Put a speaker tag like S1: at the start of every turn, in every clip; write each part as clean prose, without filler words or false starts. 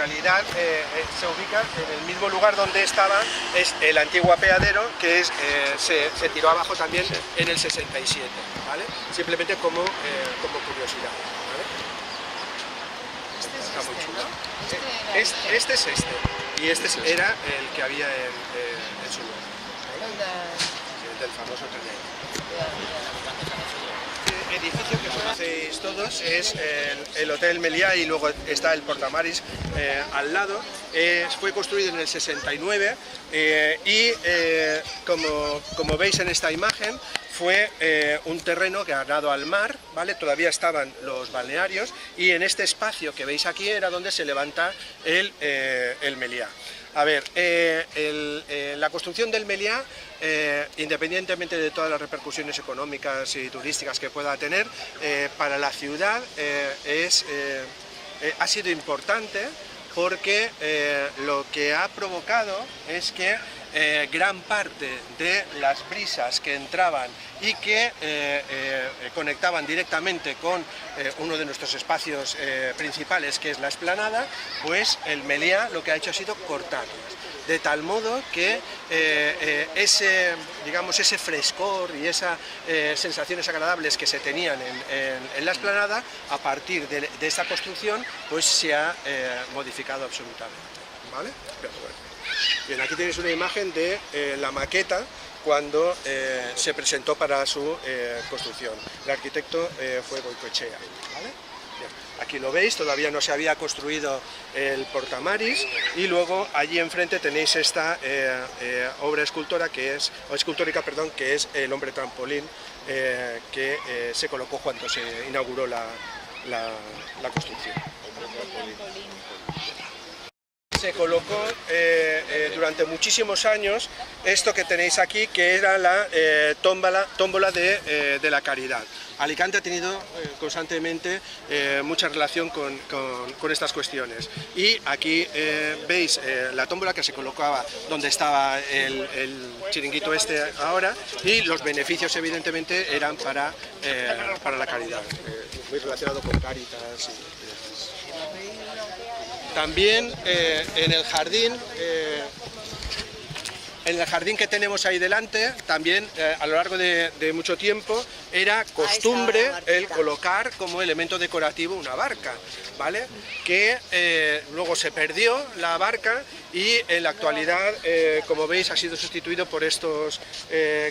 S1: realidad se ubica en el mismo lugar donde estaba es el antiguo apeadero, que se tiró abajo también en el 67, ¿vale? Simplemente como curiosidad, ¿vale? Está muy chulo. Este es este, y este era el que había en su lugar, ¿vale? Del famoso tren. El edificio que conocéis todos es el Hotel Meliá, y luego está el Portamaris al lado. Fue construido en el 69 y como veis en esta imagen, fue un terreno que ha dado al mar, ¿vale? Todavía estaban los balnearios, y en este espacio que veis aquí era donde se levanta el Meliá. A ver, la construcción del Meliá, independientemente de todas las repercusiones económicas y turísticas que pueda tener, para la ciudad ha sido importante, porque lo que ha provocado es que gran parte de las brisas que entraban y que conectaban directamente con uno de nuestros espacios principales, que es la explanada, pues el Meliá lo que ha hecho ha sido cortarlas, de tal modo que ese frescor y esas sensaciones agradables que se tenían en la explanada, a partir de esta construcción, pues se ha modificado absolutamente, ¿vale? Bien, aquí tenéis una imagen de la maqueta cuando se presentó para su construcción. El arquitecto fue Goicoechea, ¿vale? Bien, aquí lo veis, todavía no se había construido el Portamaris, y luego allí enfrente tenéis esta obra escultórica que es el hombre trampolín, que se colocó cuando se inauguró la construcción. Se colocó durante muchísimos años esto que tenéis aquí, que era la tómbola de la Caridad. Alicante ha tenido constantemente mucha relación con estas cuestiones, y aquí veis la tómbola que se colocaba donde estaba el chiringuito este ahora, y los beneficios evidentemente eran para la caridad, muy relacionado con Cáritas y también en el jardín que tenemos ahí delante, también a lo largo de mucho tiempo era costumbre el colocar como elemento decorativo una barca, ¿vale? Que luego se perdió la barca, y en la actualidad, como veis, ha sido sustituido por estos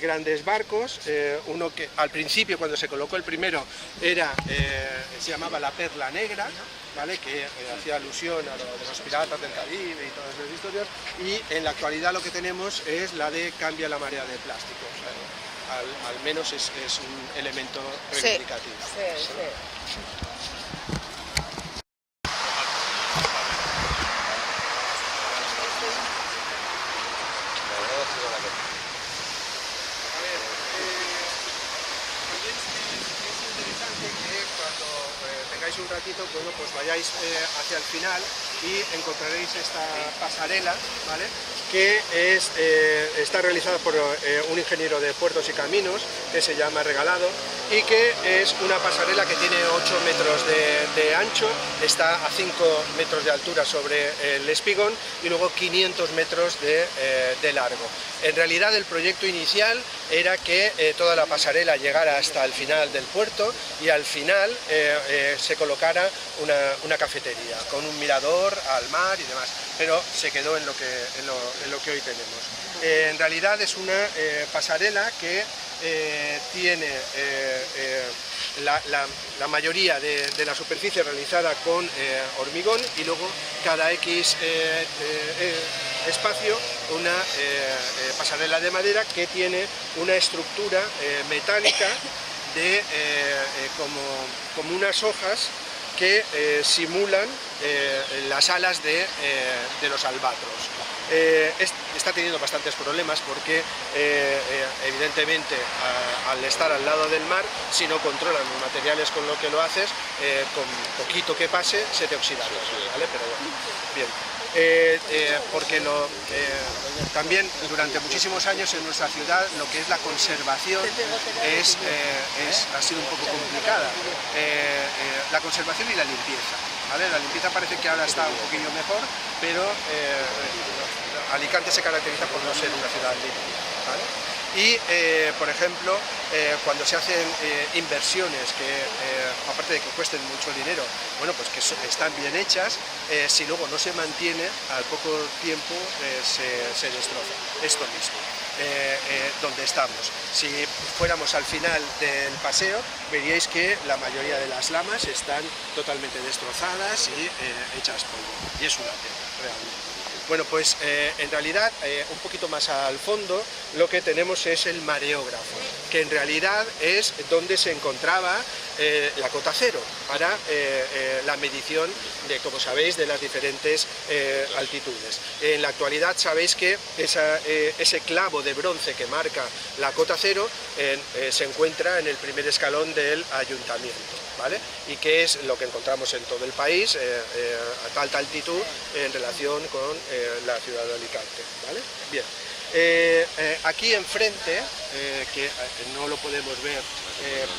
S1: grandes barcos. Uno que al principio, cuando se colocó el primero, se llamaba la Perla Negra, ¿vale? Que hacía alusión a lo de los piratas del Caribe y todas esas historias, y en la actualidad lo que tenemos es la de Cambia la marea de plástico. O sea, al menos es un elemento reivindicativo. Sí, sí. Un ratito, bueno, pues vayáis hacia el final y encontraréis esta pasarela, ¿vale? Que está realizada por un ingeniero de puertos y caminos que se llama Regalado, y que es una pasarela que tiene 8 metros de ancho, está a 5 metros de altura sobre el espigón, y luego 500 metros de largo. En realidad el proyecto inicial era que toda la pasarela llegara hasta el final del puerto, y al final se colocara una cafetería con un mirador al mar y demás, pero se quedó en lo que hoy tenemos. En realidad es una pasarela que tiene la mayoría de la superficie realizada con hormigón, y luego cada X espacio una pasarela de madera que tiene una estructura metálica como unas hojas que simulan las alas de los albatros. Está teniendo bastantes problemas porque evidentemente al estar al lado del mar, si no controlan los materiales con lo que lo haces, con poquito que pase se te oxidan, ¿vale? Pero bueno, bien. porque también durante muchísimos años en nuestra ciudad lo que es la conservación ha sido un poco complicada. La conservación y la limpieza, ¿vale? La limpieza parece que ahora está un poquillo mejor, pero Alicante se caracteriza por no ser una ciudad limpia, ¿vale? Y, por ejemplo, cuando se hacen inversiones que, aparte de que cuesten mucho dinero, bueno, pues que están bien hechas, si luego no se mantiene, al poco tiempo se destroza. Esto mismo, donde estamos. Si fuéramos al final del paseo, veríais que la mayoría de las lamas están totalmente destrozadas y hechas polvo. Y es una pena, realmente. Bueno, pues en realidad, un poquito más al fondo, lo que tenemos es el mareógrafo, que en realidad es donde se encontraba la cota cero para la medición de, como sabéis, de las diferentes altitudes. En la actualidad sabéis que ese clavo de bronce que marca la cota cero se encuentra en el primer escalón del ayuntamiento, ¿vale? Y que es lo que encontramos en todo el país a alta altitud en relación con la ciudad de Alicante, ¿vale? Bien. Aquí enfrente, que no lo podemos ver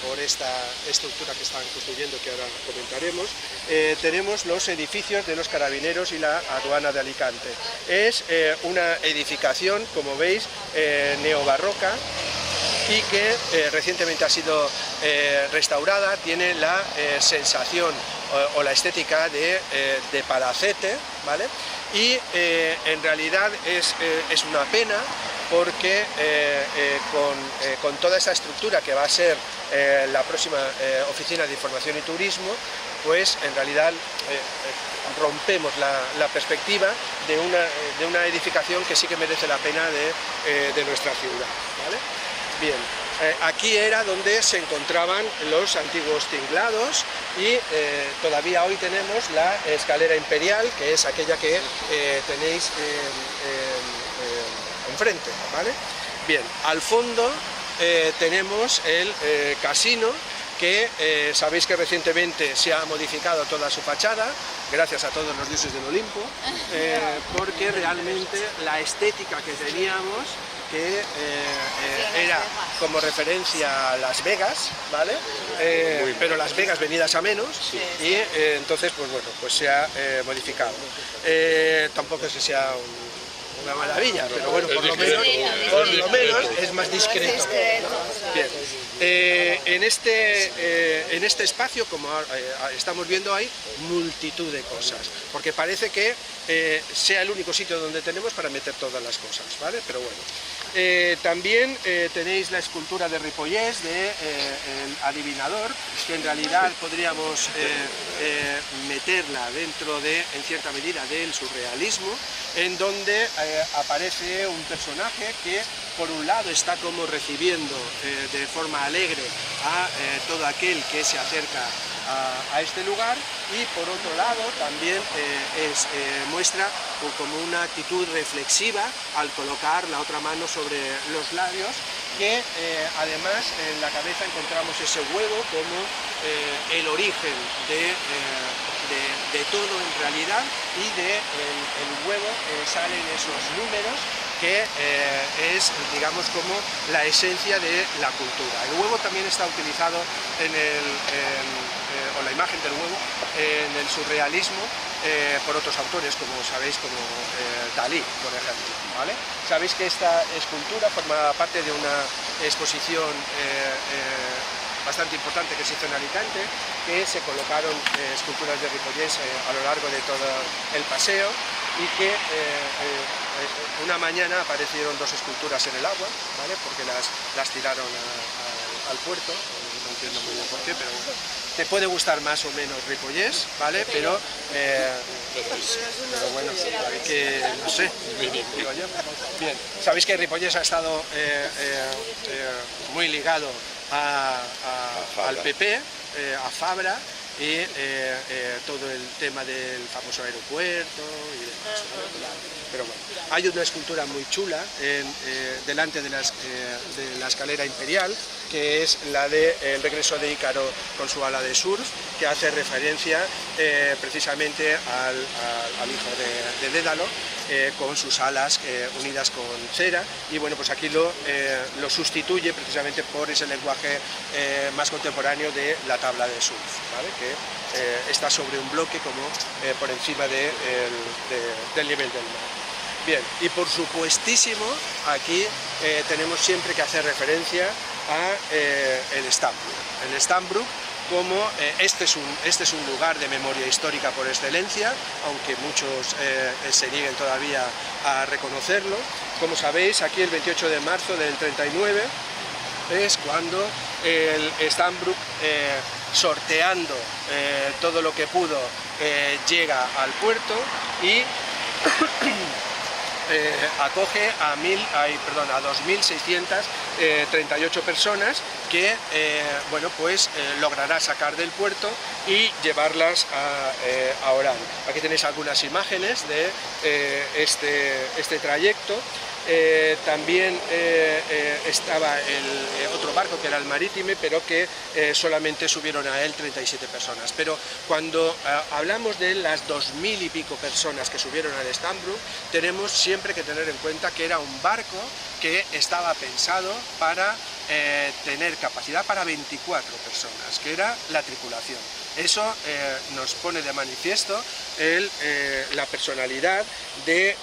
S1: por esta estructura que están construyendo, que ahora comentaremos, tenemos los edificios de los carabineros y la aduana de Alicante. Es una edificación, como veis, neobarroca, y que recientemente ha sido restaurada. Tiene la sensación o la estética de palacete, ¿vale? Y en realidad es una pena porque con toda esta estructura que va a ser la próxima Oficina de Información y Turismo, pues en realidad rompemos la perspectiva de una edificación que sí que merece la pena de nuestra ciudad, ¿vale? Bien, aquí era donde se encontraban los antiguos tinglados y todavía hoy tenemos la escalera imperial, que es aquella que tenéis enfrente, ¿vale? Bien, al fondo tenemos el casino, que sabéis que recientemente se ha modificado toda su fachada, gracias a todos los dioses del Olimpo, porque realmente la estética que teníamos, que era como referencia a Las Vegas, ¿vale? Pero Las Vegas venidas a menos, y entonces pues bueno, pues se ha modificado. Tampoco es que sea una maravilla, pero bueno, por lo menos es más discreto. Bien. En este espacio, como estamos viendo, hay multitud de cosas, porque parece que sea el único sitio donde tenemos para meter todas las cosas, ¿vale? Pero bueno. También tenéis la escultura de Ripollès, el adivinador, que en realidad podríamos meterla dentro en cierta medida, del surrealismo, en donde aparece un personaje que por un lado está como recibiendo de forma alegre a todo aquel que se acerca a este lugar, y por otro lado también muestra como una actitud reflexiva al colocar la otra mano sobre los labios, que además en la cabeza encontramos ese huevo como el origen de todo en realidad, y del huevo salen esos números que es, digamos, como la esencia de la cultura. El huevo también está utilizado o la imagen del huevo en el surrealismo por otros autores, como sabéis, como Dalí, por ejemplo, ¿vale? Sabéis que esta escultura forma parte de una exposición bastante importante que se hizo en Alicante, que se colocaron esculturas de Ripollès a lo largo de todo el paseo, y que una mañana aparecieron dos esculturas en el agua, ¿vale? Porque las tiraron al puerto, no entiendo muy bien por qué, pero te puede gustar más o menos Ripollès, ¿vale? Pero bueno, que no sé, digo yo. Bien, sabéis que Ripollès ha estado muy ligado al PP, a Fabra, y todo el tema del famoso aeropuerto y demás, ¿vale? Pero bueno, hay una escultura muy chula delante de la escalera imperial, que es la del regreso de Ícaro con su ala de surf, que hace referencia precisamente al hijo de Dédalo, con sus alas unidas con cera, y bueno, pues aquí lo sustituye precisamente por ese lenguaje más contemporáneo de la tabla de surf, ¿vale? Que está sobre un bloque como por encima del nivel del mar. Bien, y por supuestísimo aquí tenemos siempre que hacer referencia a el Stambrook. El Stambrook, como este es un lugar de memoria histórica por excelencia, aunque muchos se nieguen todavía a reconocerlo. Como sabéis, aquí el 28 de marzo del 39 es cuando el Stambrook, sorteando todo lo que pudo, llega al puerto y acoge a 2.638 personas que bueno, pues logrará sacar del puerto y llevarlas a Orán. Aquí tenéis algunas imágenes de este trayecto. También estaba otro barco que era el Marítime, pero que solamente subieron a él 37 personas. Pero cuando hablamos de las 2.000 y pico personas que subieron al Stambrook, tenemos siempre que tener en cuenta que era un barco que estaba pensado para tener capacidad para 24 personas, que era la tripulación. Eso nos pone de manifiesto la personalidad de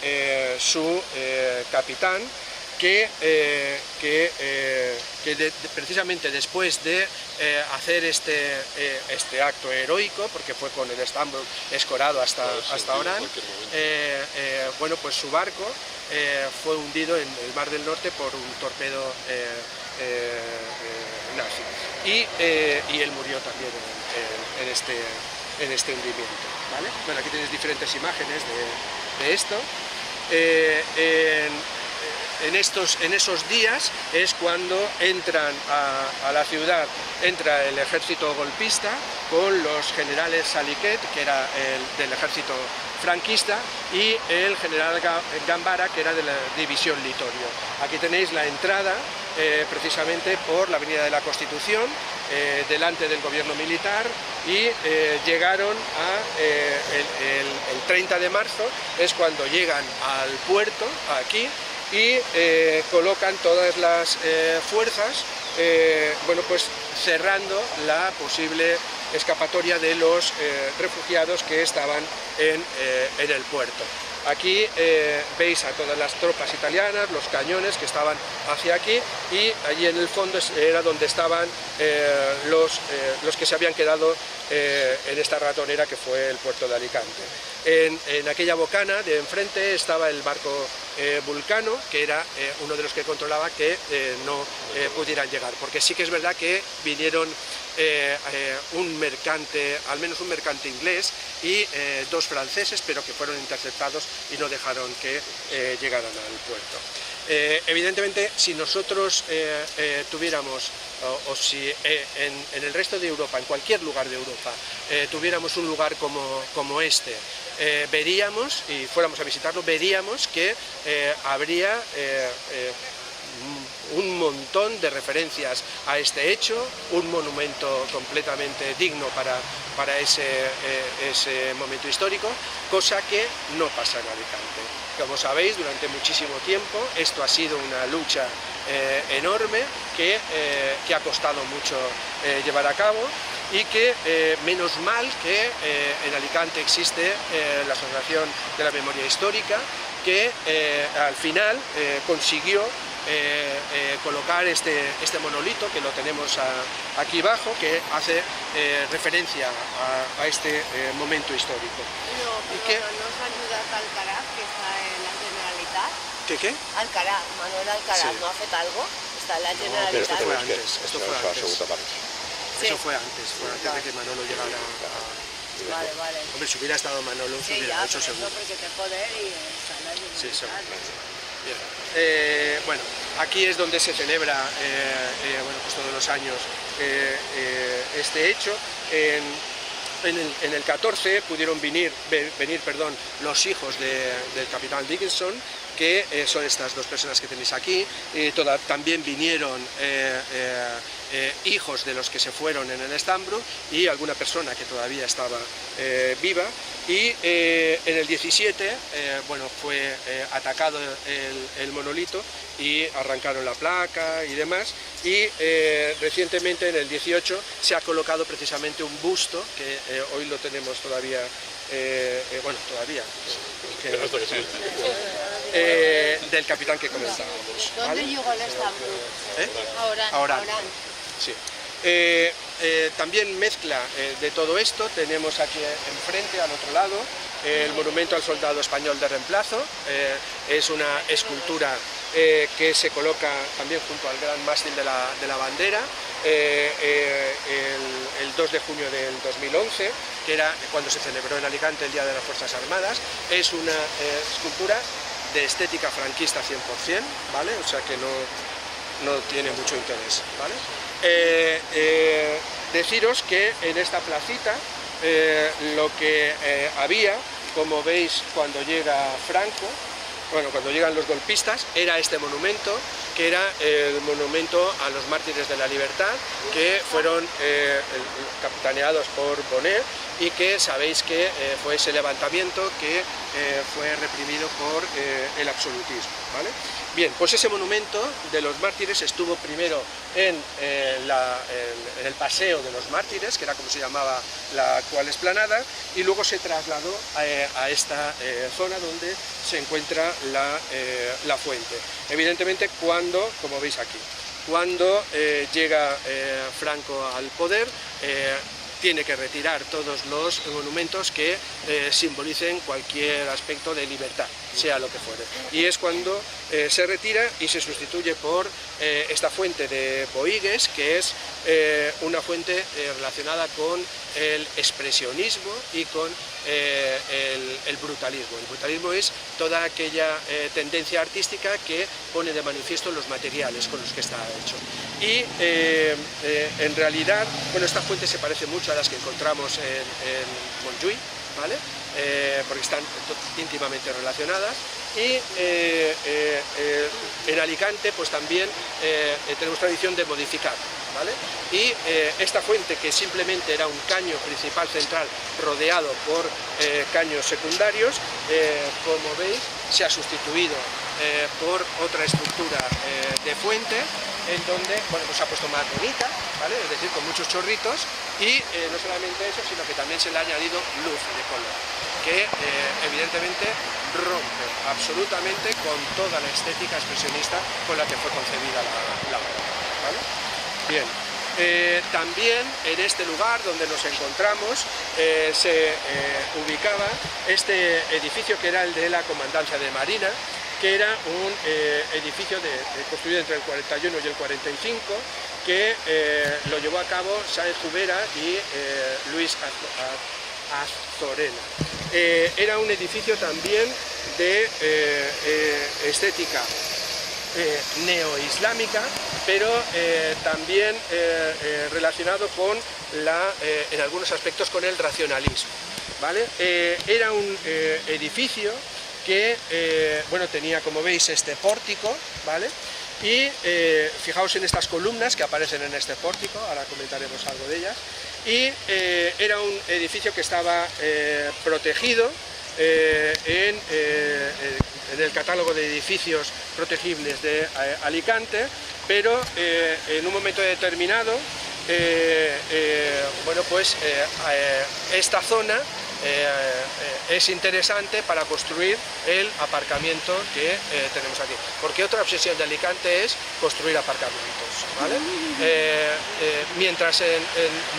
S1: su capitán, que precisamente después de hacer este acto heroico, porque fue con el Stambrook escorado hasta Orán, bueno, pues su barco fue hundido en el Mar del Norte por un torpedo nazi, y él murió también en este hundimiento, ¿vale? Bueno, aquí tenéis diferentes imágenes de esto. En esos días es cuando entran a la ciudad, entra el ejército golpista con los generales Saliquet, que era del ejército franquista, y el general Gambara, que era de la división Litorio. Aquí tenéis la entrada precisamente por la Avenida de la Constitución, delante del gobierno militar, y llegaron el 30 de marzo, es cuando llegan al puerto, aquí, y colocan todas las fuerzas, bueno, pues cerrando la posible escapatoria de los refugiados que estaban en el puerto. Aquí veis a todas las tropas italianas, los cañones que estaban hacia aquí, y allí en el fondo era donde estaban los que se habían quedado en esta ratonera que fue el puerto de Alicante. En aquella bocana de enfrente estaba el barco Vulcano, que era uno de los que controlaba que no pudieran llegar, porque sí que es verdad que vinieron un mercante, al menos un mercante inglés, y dos franceses, pero que fueron interceptados y no dejaron que llegaran al puerto. Evidentemente, si nosotros tuviéramos, o si en el resto de Europa, en cualquier lugar de Europa, tuviéramos un lugar como este, veríamos, y fuéramos a visitarlo, veríamos que habría un montón de referencias a este hecho, un monumento completamente digno para ese momento histórico, cosa que no pasa en Alicante. Como sabéis, durante muchísimo tiempo esto ha sido una lucha enorme que ha costado mucho llevar a cabo, y que menos mal que en Alicante existe la Asociación de la Memoria Histórica, que al final consiguió colocar este monolito, que lo tenemos aquí abajo, que hace referencia a este momento histórico.
S2: No nos ayuda Alcaraz, que está en la Generalitat.
S1: ¿Qué?
S2: Alcaraz, Manuel Alcaraz,
S1: sí.
S2: ¿No ha fet algo? Está en la Generalitat.
S1: Esto fue antes.
S2: Sí.
S1: Eso fue antes de que Manolo llegara
S2: Vale.
S1: Hombre, si hubiera estado Manolo, se hubiera hecho seguro.
S2: No, porque té poder y está en la Generalitat.
S1: Sí, seguro. Bien. Bueno, aquí es donde se celebra bueno, pues todos los años este hecho. En el 14 pudieron venir los hijos del capitán Dickinson, que son estas dos personas que tenéis aquí. También vinieron hijos de los que se fueron en el Stambro y alguna persona que todavía estaba viva. Y en el 17 fue atacado el monolito y arrancaron la placa y demás. Y recientemente, en el 18, se ha colocado precisamente un busto que hoy lo tenemos todavía, del capitán que comentábamos.
S2: ¿Dónde llegó el Stambro?
S1: Ahora. Sí. También mezcla de todo esto tenemos aquí enfrente, al otro lado, el monumento al soldado español de reemplazo. Es una escultura que se coloca también junto al gran mástil de la bandera, el 2 de junio del 2011, que era cuando se celebró en Alicante el Día de las Fuerzas Armadas. Es una escultura de estética franquista 100%, ¿vale? O sea que no tiene mucho interés, ¿vale? Deciros que en esta placita lo que había, como veis cuando llega Franco, cuando llegan los golpistas, era este monumento, que era el monumento a los mártires de la libertad, que fueron capitaneados por Bonner, y que sabéis que fue ese levantamiento que fue reprimido por el absolutismo, ¿vale? Bien, pues ese monumento de los mártires estuvo primero en el Paseo de los Mártires, que era como se llamaba la actual explanada, y luego se trasladó a esta zona donde se encuentra la fuente. Evidentemente, como veis aquí, cuando llega Franco al poder, tiene que retirar todos los monumentos que simbolicen cualquier aspecto de libertad, sea lo que fuere. Y es cuando se retira y se sustituye por esta fuente de Boigues, que es una fuente relacionada con el expresionismo y con el brutalismo. El brutalismo es toda aquella tendencia artística que pone de manifiesto los materiales con los que está hecho. Y en realidad, esta fuente se parece mucho a las que encontramos en Montjuïc, ¿vale? Porque están íntimamente relacionadas. Y en Alicante pues también tenemos tradición de modificar, ¿vale? Y esta fuente, que simplemente era un caño principal central rodeado por caños secundarios, como veis, se ha sustituido por otra estructura de fuente, en donde se ha puesto más bonita, ¿vale? Es decir, con muchos chorritos, y no solamente eso, sino que también se le ha añadido luz de color, que evidentemente rompe absolutamente con toda la estética expresionista con la que fue concebida la obra, ¿vale? Bien. También en este lugar donde nos encontramos se ubicaba este edificio, que era el de la Comandancia de Marina, que era un edificio construido entre el 41 y el 45, que lo llevó a cabo Sáenz Jubera y Luis Azorena. Era un edificio también de estética neoislámica, pero también relacionado con en algunos aspectos con el racionalismo, ¿vale? Era un edificio que tenía, como veis, este pórtico, ¿vale? Y fijaos en estas columnas que aparecen en este pórtico, ahora comentaremos algo de ellas. Y era un edificio que estaba protegido en el catálogo de edificios protegibles de Alicante, pero en un momento determinado, esta zona es interesante para construir el aparcamiento que tenemos aquí, porque otra obsesión de Alicante es construir aparcamientos, ¿vale? Mientras en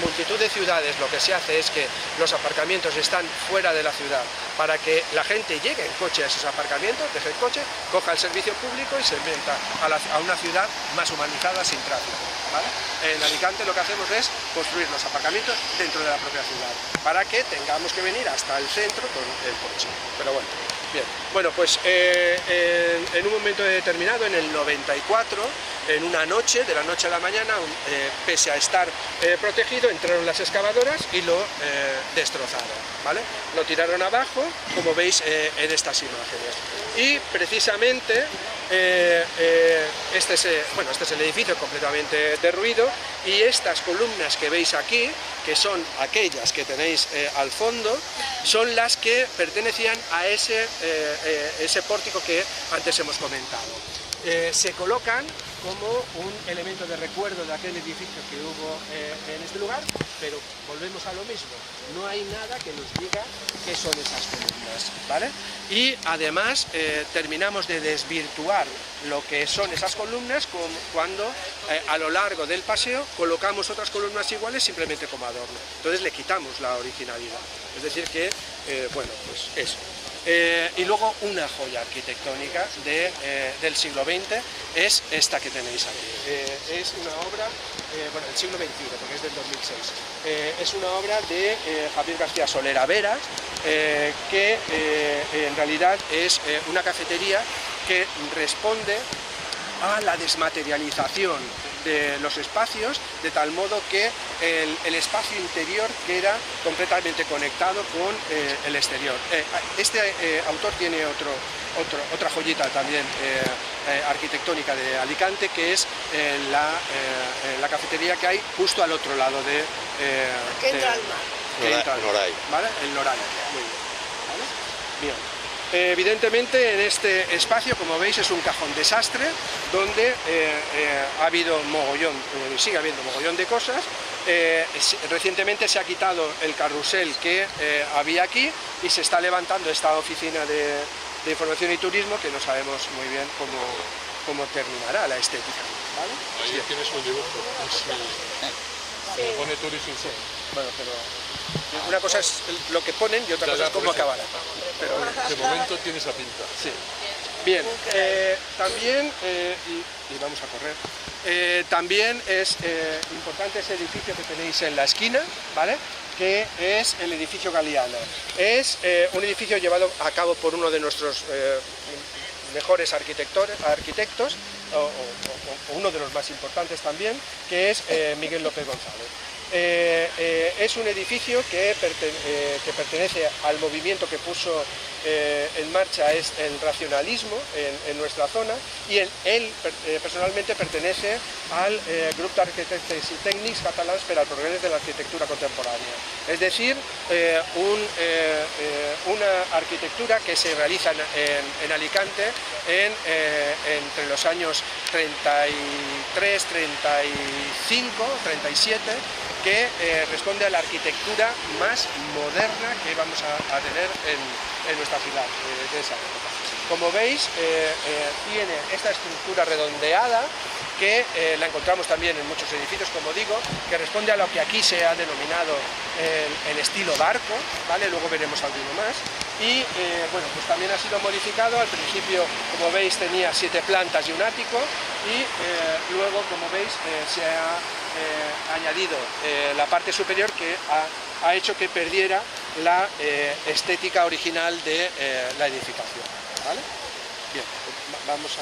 S1: multitud de ciudades lo que se hace es que los aparcamientos están fuera de la ciudad para que la gente llegue en coche a esos aparcamientos, deje el coche, coja el servicio público y se inventa a una ciudad más humanizada, sin tráfico, ¿vale? En Alicante lo que hacemos es construir los aparcamientos dentro de la propia ciudad, para que tengamos que venir hasta el centro con el coche. Pero bueno, bien. Bueno, pues en un momento determinado, en el 94, en una noche, de la noche a la mañana, pese a estar protegido, entraron las excavadoras y lo destrozaron, ¿vale? Lo tiraron abajo, como veis en estas imágenes. Y precisamente este es el edificio completamente derruido, y estas columnas que veis aquí, que son aquellas que tenéis al fondo, son las que pertenecían a ese pórtico que antes hemos comentado. Se colocan como un elemento de recuerdo de aquel edificio que hubo en este lugar, pero volvemos a lo mismo, no hay nada que nos diga qué son esas columnas, ¿vale? Y además terminamos de desvirtuar lo que son esas columnas cuando a lo largo del paseo colocamos otras columnas iguales simplemente como adorno, entonces le quitamos la originalidad, es decir que, bueno, pues eso. Y luego una joya arquitectónica del siglo XX es esta que tenéis aquí. Es una obra, bueno, del siglo XXI, porque es del 2006. Es una obra de Javier García Solera Vera, que en realidad es una cafetería que responde a la desmaterialización de los espacios, de tal modo que el espacio interior queda completamente conectado con el exterior. Este autor tiene otra joyita también arquitectónica de Alicante, que es la cafetería que hay justo al otro lado de...
S2: que entra al mar.
S3: Noray.
S1: ¿Vale? El Noray. Muy bien. ¿Vale? Bien. Evidentemente en este espacio, como veis, es un cajón desastre donde ha habido mogollón, sigue habiendo mogollón de cosas. Recientemente se ha quitado el carrusel que había aquí y se está levantando esta oficina de información y turismo, que no sabemos muy bien cómo terminará la estética, ¿vale?
S3: Ahí tienes un dibujo, se pone turismo.
S1: Sí. Bueno, pero una cosa es lo que ponen y otra cosa es cómo acabará. Pero
S3: de momento tiene esa pinta.
S1: Sí. Bien, también, y vamos a correr, también es importante ese edificio que tenéis en la esquina, ¿vale? Que es el edificio Galiana. Es un edificio llevado a cabo por uno de nuestros mejores arquitectos, o uno de los más importantes también, que es Miguel López González. Es un edificio que pertenece al movimiento que puso en marcha es el racionalismo en nuestra zona, y él personalmente pertenece al Grup d'Arquitectes i Tècnics Catalans per al Progrés de la Arquitectura Contemporánea, es decir, una arquitectura que se realiza en Alicante entre los años 33, 35, 37, que responde a la arquitectura más moderna que vamos a tener en nuestra ciudad de esa época. Como veis, tiene esta estructura redondeada que la encontramos también en muchos edificios, como digo, que responde a lo que aquí se ha denominado el estilo barco, ¿vale? Luego veremos alguno más. Y bueno, pues también ha sido modificado. Al principio, como veis, tenía 7 plantas y un ático, y luego, como veis, se ha añadido la parte superior, que ha hecho que perdiera la estética original de la edificación, ¿vale? Bien, vamos